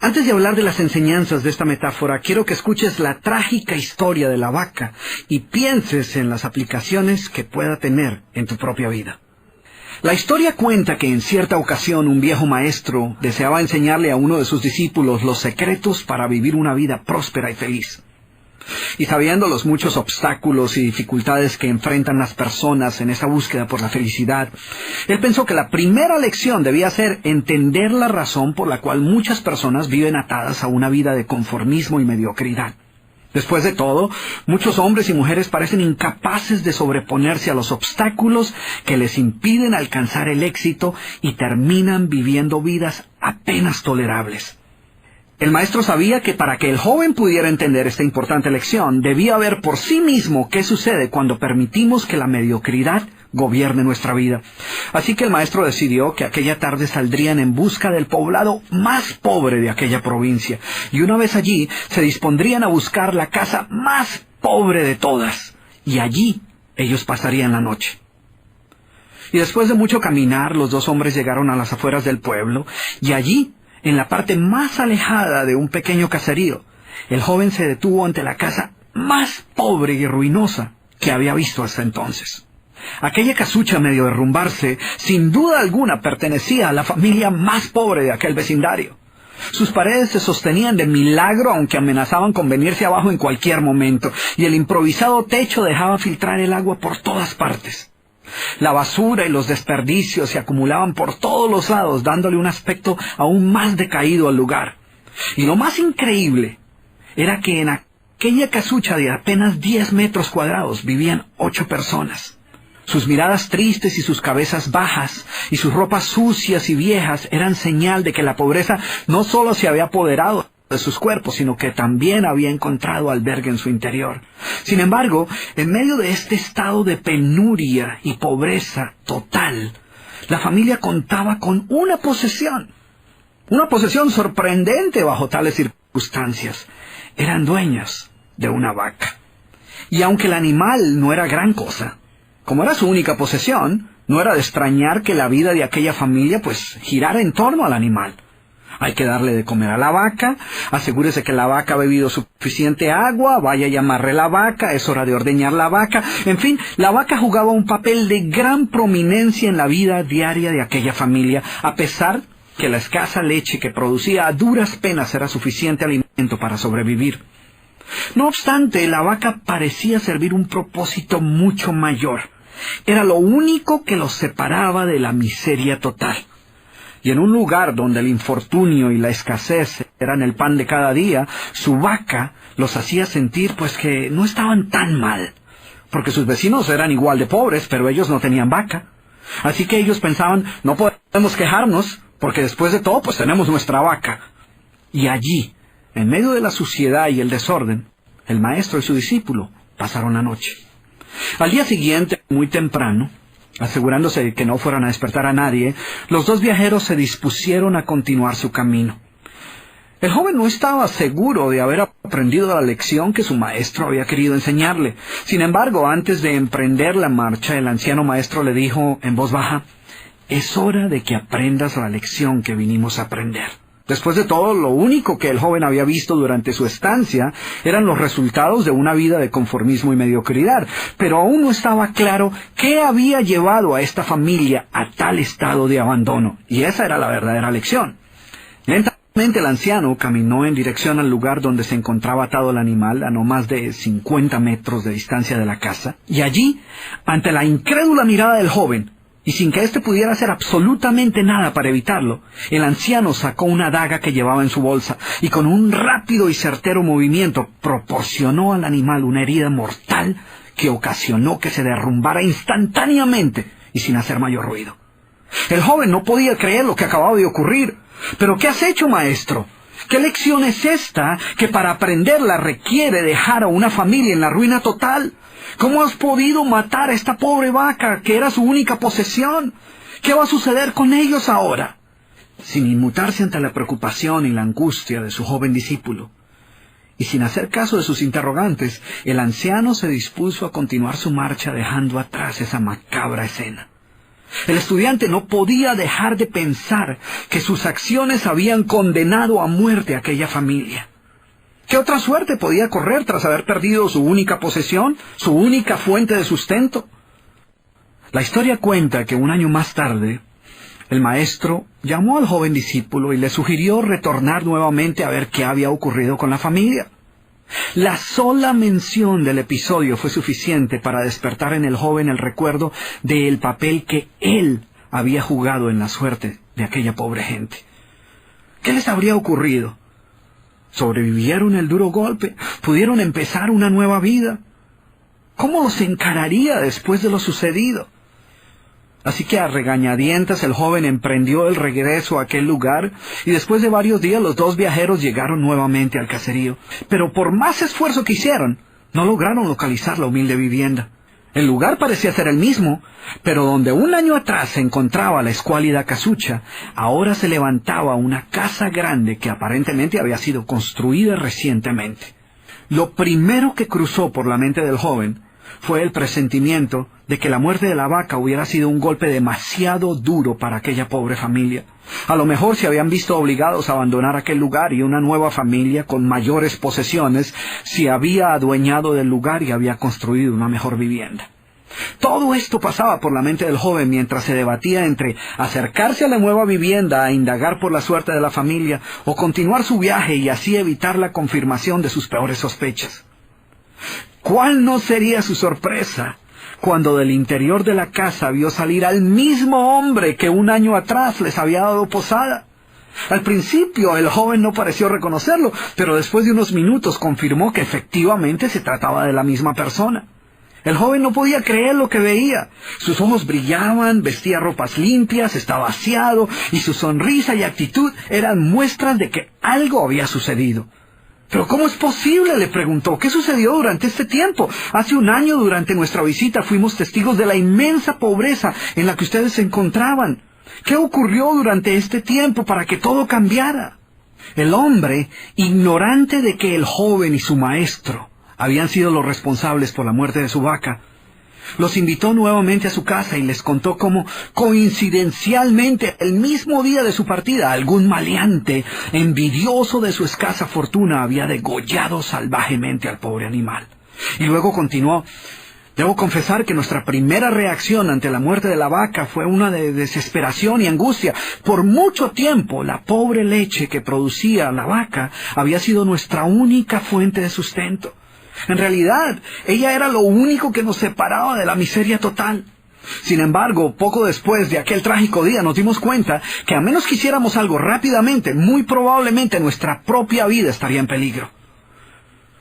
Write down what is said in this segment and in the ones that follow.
Antes de hablar de las enseñanzas de esta metáfora, quiero que escuches la trágica historia de la vaca y pienses en las aplicaciones que pueda tener en tu propia vida. La historia cuenta que en cierta ocasión un viejo maestro deseaba enseñarle a uno de sus discípulos los secretos para vivir una vida próspera y feliz. Y sabiendo los muchos obstáculos y dificultades que enfrentan las personas en esa búsqueda por la felicidad, él pensó que la primera lección debía ser entender la razón por la cual muchas personas viven atadas a una vida de conformismo y mediocridad. Después de todo, muchos hombres y mujeres parecen incapaces de sobreponerse a los obstáculos que les impiden alcanzar el éxito y terminan viviendo vidas apenas tolerables. El maestro sabía que para que el joven pudiera entender esta importante lección, debía ver por sí mismo qué sucede cuando permitimos que la mediocridad gobierne nuestra vida. Así que el maestro decidió que aquella tarde saldrían en busca del poblado más pobre de aquella provincia, y una vez allí se dispondrían a buscar la casa más pobre de todas, y allí ellos pasarían la noche. Y después de mucho caminar, los dos hombres llegaron a las afueras del pueblo, y allí, en la parte más alejada de un pequeño caserío, el joven se detuvo ante la casa más pobre y ruinosa que había visto hasta entonces. Aquella casucha, medio derrumbarse, sin duda alguna pertenecía a la familia más pobre de aquel vecindario. Sus paredes se sostenían de milagro, aunque amenazaban con venirse abajo en cualquier momento, y el improvisado techo dejaba filtrar el agua por todas partes. La basura y los desperdicios se acumulaban por todos los lados, dándole un aspecto aún más decaído al lugar. Y lo más increíble era que en aquella casucha de apenas 10 metros cuadrados vivían 8 personas. Sus miradas tristes y sus cabezas bajas y sus ropas sucias y viejas eran señal de que la pobreza no solo se había apoderado de sus cuerpos, sino que también había encontrado albergue en su interior. Sin embargo, en medio de este estado de penuria y pobreza total, la familia contaba con una posesión sorprendente bajo tales circunstancias. Eran dueños de una vaca. Y aunque el animal no era gran cosa, como era su única posesión, no era de extrañar que la vida de aquella familia girara en torno al animal. Hay que darle de comer a la vaca, asegúrese que la vaca ha bebido suficiente agua, vaya y amarre la vaca, es hora de ordeñar la vaca. En fin, la vaca jugaba un papel de gran prominencia en la vida diaria de aquella familia, a pesar que la escasa leche que producía a duras penas era suficiente alimento para sobrevivir. No obstante, la vaca parecía servir un propósito mucho mayor. Era lo único que los separaba de la miseria total. Y en un lugar donde el infortunio y la escasez eran el pan de cada día, su vaca los hacía sentir que no estaban tan mal, porque sus vecinos eran igual de pobres, pero ellos no tenían vaca. Así que ellos pensaban, no podemos quejarnos, porque después de todo tenemos nuestra vaca. Y allí, en medio de la suciedad y el desorden, el maestro y su discípulo pasaron la noche. Al día siguiente, muy temprano, asegurándose de que no fueran a despertar a nadie, los dos viajeros se dispusieron a continuar su camino. El joven no estaba seguro de haber aprendido la lección que su maestro había querido enseñarle. Sin embargo, antes de emprender la marcha, el anciano maestro le dijo en voz baja, «Es hora de que aprendas la lección que vinimos a aprender». Después de todo, lo único que el joven había visto durante su estancia eran los resultados de una vida de conformismo y mediocridad, pero aún no estaba claro qué había llevado a esta familia a tal estado de abandono, y esa era la verdadera lección. Lentamente el anciano caminó en dirección al lugar donde se encontraba atado el animal, a no más de 50 metros de distancia de la casa, y allí, ante la incrédula mirada del joven, y sin que éste pudiera hacer absolutamente nada para evitarlo, el anciano sacó una daga que llevaba en su bolsa y con un rápido y certero movimiento proporcionó al animal una herida mortal que ocasionó que se derrumbara instantáneamente y sin hacer mayor ruido. El joven no podía creer lo que acababa de ocurrir. «¿Pero qué has hecho, maestro? ¿Qué lección es esta que para aprenderla requiere dejar a una familia en la ruina total? ¿Cómo has podido matar a esta pobre vaca, que era su única posesión? ¿Qué va a suceder con ellos ahora?» Sin inmutarse ante la preocupación y la angustia de su joven discípulo, y sin hacer caso de sus interrogantes, el anciano se dispuso a continuar su marcha dejando atrás esa macabra escena. El estudiante no podía dejar de pensar que sus acciones habían condenado a muerte a aquella familia. ¿Qué otra suerte podía correr tras haber perdido su única posesión, su única fuente de sustento? La historia cuenta que un año más tarde, el maestro llamó al joven discípulo y le sugirió retornar nuevamente a ver qué había ocurrido con la familia. La sola mención del episodio fue suficiente para despertar en el joven el recuerdo del papel que él había jugado en la suerte de aquella pobre gente. ¿Qué les habría ocurrido? ¿Sobrevivieron el duro golpe? ¿Pudieron empezar una nueva vida? ¿Cómo los encararía después de lo sucedido? Así que a regañadientes el joven emprendió el regreso a aquel lugar y después de varios días los dos viajeros llegaron nuevamente al caserío. Pero por más esfuerzo que hicieron, no lograron localizar la humilde vivienda. El lugar parecía ser el mismo, pero donde un año atrás se encontraba la escuálida casucha, ahora se levantaba una casa grande que aparentemente había sido construida recientemente. Lo primero que cruzó por la mente del joven fue el presentimiento de que la muerte de la vaca hubiera sido un golpe demasiado duro para aquella pobre familia. A lo mejor se habían visto obligados a abandonar aquel lugar y una nueva familia con mayores posesiones se había adueñado del lugar y había construido una mejor vivienda. Todo esto pasaba por la mente del joven mientras se debatía entre acercarse a la nueva vivienda a indagar por la suerte de la familia o continuar su viaje y así evitar la confirmación de sus peores sospechas. ¿Cuál no sería su sorpresa cuando del interior de la casa vio salir al mismo hombre que un año atrás les había dado posada? Al principio el joven no pareció reconocerlo, pero después de unos minutos confirmó que efectivamente se trataba de la misma persona. El joven no podía creer lo que veía. Sus ojos brillaban, vestía ropas limpias, estaba aseado, y su sonrisa y actitud eran muestras de que algo había sucedido. ¿Pero cómo es posible?, le preguntó. ¿Qué sucedió durante este tiempo? Hace un año, durante nuestra visita, fuimos testigos de la inmensa pobreza en la que ustedes se encontraban. ¿Qué ocurrió durante este tiempo para que todo cambiara? El hombre, ignorante de que el joven y su maestro habían sido los responsables por la muerte de su vaca, los invitó nuevamente a su casa y les contó cómo, coincidencialmente, el mismo día de su partida, algún maleante, envidioso de su escasa fortuna, había degollado salvajemente al pobre animal. Y luego continuó: debo confesar que nuestra primera reacción ante la muerte de la vaca fue una de desesperación y angustia. Por mucho tiempo, la pobre leche que producía la vaca había sido nuestra única fuente de sustento. En realidad, ella era lo único que nos separaba de la miseria total. Sin embargo, poco después de aquel trágico día nos dimos cuenta que a menos que hiciéramos algo rápidamente, muy probablemente nuestra propia vida estaría en peligro.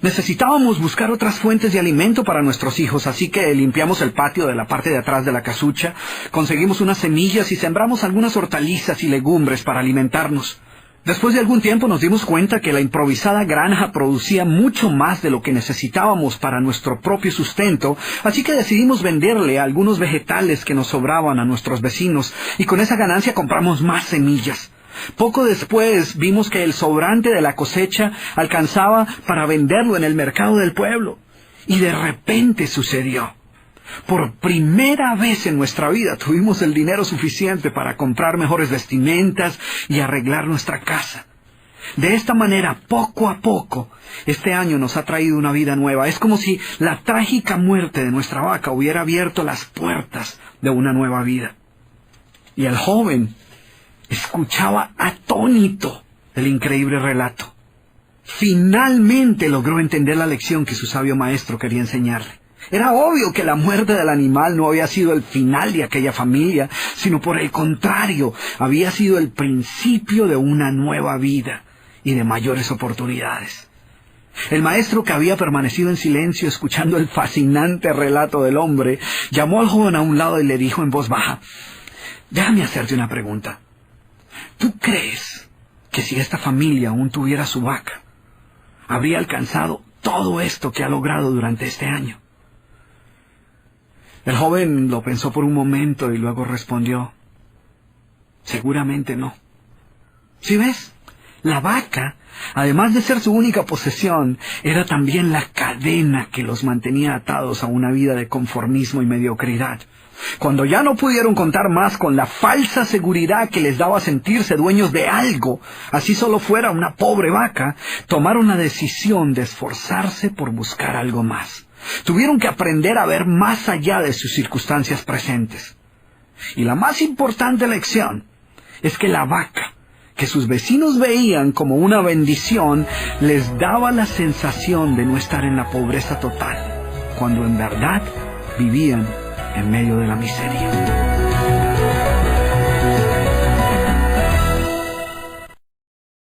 Necesitábamos buscar otras fuentes de alimento para nuestros hijos, así que limpiamos el patio de la parte de atrás de la casucha, conseguimos unas semillas y sembramos algunas hortalizas y legumbres para alimentarnos. Después de algún tiempo nos dimos cuenta que la improvisada granja producía mucho más de lo que necesitábamos para nuestro propio sustento, así que decidimos venderle algunos vegetales que nos sobraban a nuestros vecinos, y con esa ganancia compramos más semillas. Poco después vimos que el sobrante de la cosecha alcanzaba para venderlo en el mercado del pueblo, y de repente sucedió. Por primera vez en nuestra vida tuvimos el dinero suficiente para comprar mejores vestimentas y arreglar nuestra casa. De esta manera, poco a poco, este año nos ha traído una vida nueva. Es como si la trágica muerte de nuestra vaca hubiera abierto las puertas de una nueva vida. Y el joven escuchaba atónito el increíble relato. Finalmente logró entender la lección que su sabio maestro quería enseñarle. Era obvio que la muerte del animal no había sido el final de aquella familia, sino por el contrario, había sido el principio de una nueva vida y de mayores oportunidades. El maestro, que había permanecido en silencio escuchando el fascinante relato del hombre, llamó al joven a un lado y le dijo en voz baja: déjame hacerte una pregunta. ¿Tú crees que si esta familia aún tuviera su vaca, habría alcanzado todo esto que ha logrado durante este año? El joven lo pensó por un momento y luego respondió: seguramente no. ¿Sí ves? La vaca, además de ser su única posesión, era también la cadena que los mantenía atados a una vida de conformismo y mediocridad. Cuando ya no pudieron contar más con la falsa seguridad que les daba sentirse dueños de algo, así solo fuera una pobre vaca, tomaron la decisión de esforzarse por buscar algo más. Tuvieron que aprender a ver más allá de sus circunstancias presentes. Y la más importante lección es que la vaca, que sus vecinos veían como una bendición, les daba la sensación de no estar en la pobreza total, cuando en verdad vivían en medio de la miseria.